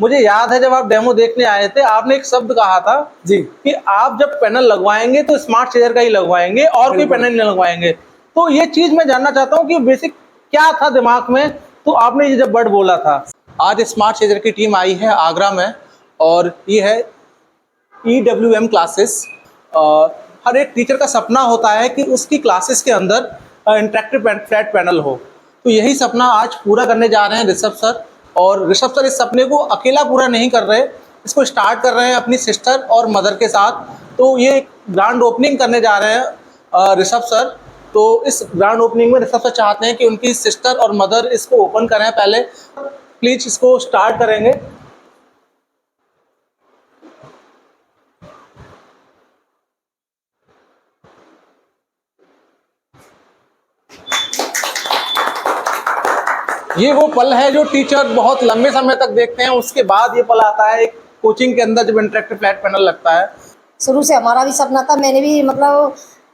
मुझे याद है जब आप डेमो देखने आए थे, आपने एक शब्द कहा था जी कि आप जब पैनल लगवाएंगे तो स्मार्ट चेयर का ही लगवाएंगे और कोई पैनल नहीं लगवाएंगे। तो ये चीज मैं जानना चाहता हूँ कि बेसिक क्या था दिमाग में, तो आपने ये जब वर्ड बोला था। आज स्मार्ट चेयर की टीम आई है आगरा में और ये है EWM क्लासेस। हर एक टीचर का सपना होता है कि उसकी क्लासेस के अंदर इंटरेक्टिव फ्लैट पैनल हो, तो यही सपना आज पूरा करने जा रहे हैं ऋषभ सर। और ऋषभ सर इस सपने को अकेला पूरा नहीं कर रहे, इसको स्टार्ट कर रहे हैं अपनी सिस्टर और मदर के साथ। तो ये ग्रांड ओपनिंग करने जा रहे हैं ऋषभ सर। तो इस ग्रांड ओपनिंग में ऋषभ सर चाहते हैं कि उनकी सिस्टर और मदर इसको ओपन करें। पहले प्लीज इसको स्टार्ट करेंगे। ये वो पल है जो टीचर बहुत लंबे समय तक देखते हैं, उसके बाद ये पल आता है एक कोचिंग के अंदर जब इंटरेक्टिव फ्लैट पैनल लगता है। शुरू से हमारा भी सपना था। मैंने भी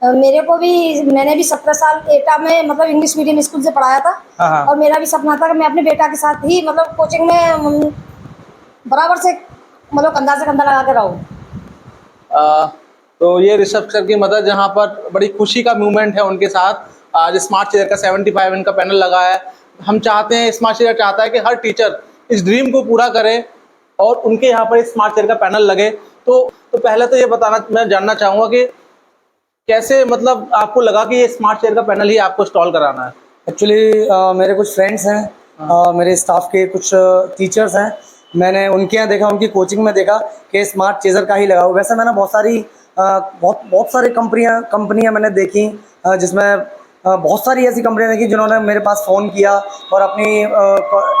मैंने भी 17 साल एटा में इंग्लिश मीडियम स्कूल से पढ़ाया था। हाँ। और मेरा भी सपना था कि मैं अपने बेटा के साथ ही कोचिंग में बराबर से कंधा से कंधा लगा के रहूँ। तो ये ऋषभ सर की मदद, जहाँ पर बड़ी खुशी का मूवमेंट है उनके साथ। आज स्मार्ट चेयर का 75 इंच का पैनल लगा है। हम चाहते हैं, स्मार्ट चेयर चाहता है कि हर टीचर इस ड्रीम को पूरा करे और उनके यहाँ पर स्मार्ट चेयर का पैनल लगे। तो पहले तो ये मैं जानना चाहूँगा कि कैसे आपको लगा कि ये स्मार्ट चेयर का पैनल ही आपको इंस्टॉल कराना है। एक्चुअली मेरे कुछ फ्रेंड्स हैं, मेरे स्टाफ के कुछ टीचर्स हैं, मैंने उनके यहाँ देखा, उनकी कोचिंग में देखा कि स्मार्ट चेयर का ही लगा हुआ। वैसे मैंने बहुत सारी कंपनियां मैंने देखी, जिसमें बहुत सारी ऐसी कंपनियां देखी जिन्होंने मेरे पास फ़ोन किया और अपनी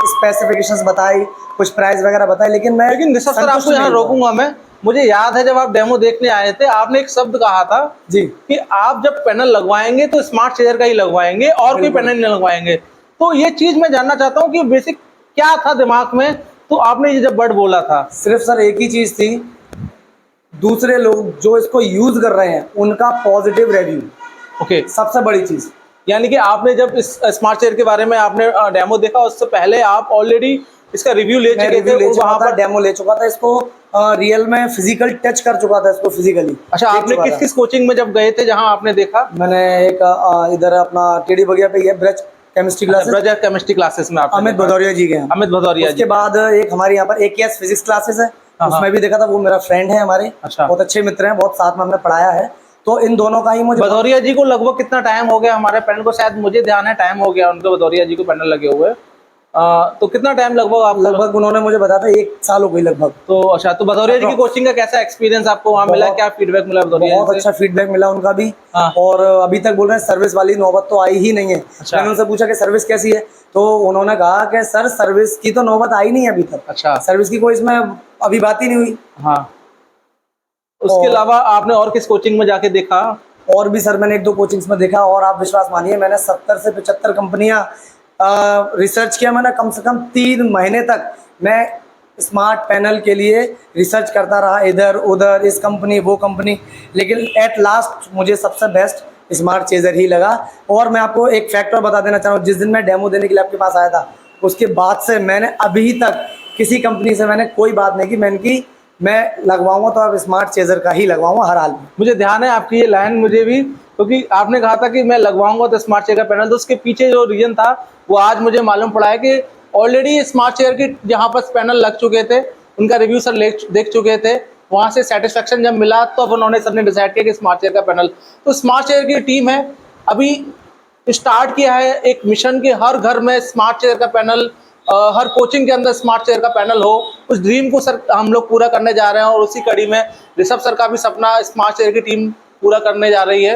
स्पेसिफिकेशंस बताई, कुछ प्राइस वगैरह बताई, लेकिन ऋषभ सर आपको यहाँ रोकूंगा मैं। मुझे याद है जब आप डेमो देखने आए थे, आपने एक शब्द कहा था जी कि आप जब पैनल लगवाएंगे तो स्मार्ट चेयर का ही लगवाएंगे और कोई पैनल नहीं लगवाएंगे। तो ये चीज मैं जानना चाहता हूँ कि बेसिक क्या था दिमाग में, तो आपने ये जब वर्ड बोला था। सिर्फ सर एक ही चीज़ थी, दूसरे लोग जो इसको यूज़ कर रहे हैं उनका पॉजिटिव रिव्यू। ओके, सबसे बड़ी चीज़। यानी कि आपने जब इस स्मार्ट चेयर के बारे में आपने डेमो देखा, उससे पहले आप ऑलरेडी इसका रिव्यू ले चुके थे, वहाँ पर डेमो ले चुका था, इसको रियल में फिजिकल टच कर चुका था इसको फिजिकली। अच्छा, आपने किस कोचिंग में जब गए थे जहाँ आपने देखा? मैंने एक इधर अपना टेढ़ी बगिया पे ये ब्रज केमिस्ट्री क्लासेस में अमित भदौरिया जी के हैं। अमित भदौरिया। उसके बाद एक हमारे यहाँ पर AKS फिजिक्स क्लासेस है, उसमें भी देखा था। वो मेरा फ्रेंड है हमारे, बहुत अच्छे मित्र हैं, बहुत साथ में हमने पढ़ाया है। तो इन दोनों का ही मुझे। भदौरिया जी को लगभग कितना टाइम हो गया हमारे पैनल को? शायद मुझे ध्यान है टाइम हो गया उनको, भदौरिया जी को पैनल लगे हुए। तो कितना टाइम लगभग उन्होंने मुझे बताया था 1 साल हो गई लगभग। तो अच्छा, तो भदौरिया जी की कोचिंग का कैसा एक्सपीरियंस आपको वहाँ मिला, क्या फीडबैक मिला भदौरिया? बहुत अच्छा फीडबैक मिला उनका भी। और अभी तक बोल रहे हैं सर्विस वाली नौबत तो आई ही नहीं है। मैंने उनसे पूछा कि सर्विस कैसी है, तो उन्होंने कहा कि सर सर्विस की तो नौबत आई नहीं है अभी तक। अच्छा, सर्विस की कोई इसमें अभी बात ही नहीं हुई। हाँ। उसके अलावा आपने और किस कोचिंग में जाके देखा? और भी सर मैंने 1-2 कोचिंग्स में देखा, और आप विश्वास मानिए मैंने 70 से 75 कंपनियां रिसर्च किया। मैंने कम से कम 3 महीने तक मैं स्मार्ट पैनल के लिए रिसर्च करता रहा, इधर उधर, इस कंपनी वो कंपनी, लेकिन एट लास्ट मुझे सबसे बेस्ट स्मार्ट चेयर ही लगा। और मैं आपको एक फैक्टर बता देना चाह रहा हूँ, जिस दिन मैं डेमो देने के लिए आपके पास आया था, उसके बाद से मैंने अभी तक किसी कंपनी से मैंने कोई बात नहीं की। मैं लगवाऊंगा तो आप स्मार्ट चेयर का ही लगवाऊंगा हर हाल में। मुझे ध्यान है आपकी ये लाइन, मुझे भी, क्योंकि आपने कहा था कि मैं लगवाऊंगा तो स्मार्ट चेयर का पैनल, तो उसके पीछे जो रीजन था वो आज मुझे मालूम पड़ा है कि ऑलरेडी स्मार्ट चेयर की जहाँ पर पैनल लग चुके थे, उनका रिव्यू सर देख चुके थे, वहाँ से सेटिस्फेक्शन जब मिला तो अब उन्होंने सर ने डिसाइड किया कि स्मार्ट चेयर का पैनल। तो स्मार्ट चेयर की टीम है अभी स्टार्ट किया है एक मिशन के हर घर में स्मार्ट चेयर का पैनल, हर कोचिंग के अंदर स्मार्ट चेयर का पैनल हो। उस ड्रीम को सर हम लोग पूरा करने जा रहे हैं और उसी कड़ी में ऋषभ सर का भी सपना स्मार्ट चेयर की टीम पूरा करने जा रही है।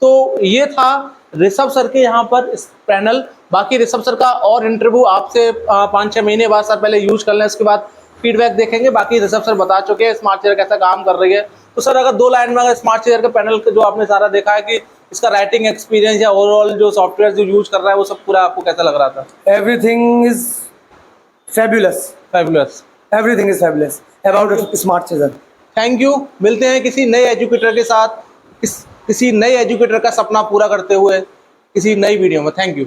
तो ये था ऋषभ सर के यहाँ पर इस पैनल। बाकी ऋषभ सर का और इंटरव्यू आपसे 5-6 महीने बाद सर पहले यूज कर लें, उसके बाद फीडबैक देखेंगे। बाकी ऋषभ सर बता चुके हैं स्मार्ट चेयर कैसा काम कर रही है। तो सर अगर 2 लाइन में अगर स्मार्ट चेयर के पैनल जो आपने सारा देखा है कि इसका राइटिंग एक्सपीरियंस या ओवरऑल जो सॉफ्टवेयर जो यूज कर रहा है वो सब पूरा आपको कैसा लग रहा था? Everything is fabulous. Everything is fabulous about a smart chairs. Thank you. मिलते हैं किसी नए एजुकेटर के साथ, किसी नए एजुकेटर का सपना पूरा करते हुए किसी नई वीडियो में। Thank you.